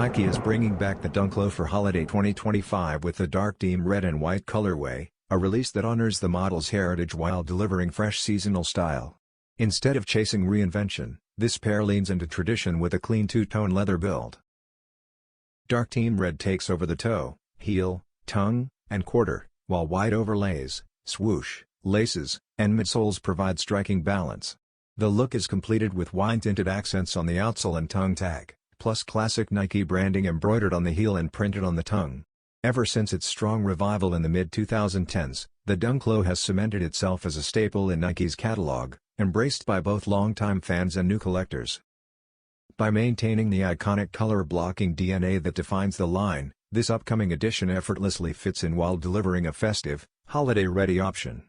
Nike is bringing back the Dunk Low for Holiday 2025 with the dark team red and white colorway, a release that honors the model's heritage while delivering fresh seasonal style. Instead of chasing reinvention, this pair leans into tradition with a clean two-tone leather build. Dark team red takes over the toe, heel, tongue, and quarter, while white overlays, swoosh, laces, and midsoles provide striking balance. The look is completed with wine-tinted accents on the outsole and tongue tag, plus classic Nike branding embroidered on the heel and printed on the tongue. Ever since its strong revival in the mid-2010s, the Dunk Low has cemented itself as a staple in Nike's catalog, embraced by both longtime fans and new collectors. By maintaining the iconic color-blocking DNA that defines the line, this upcoming edition effortlessly fits in while delivering a festive, holiday-ready option.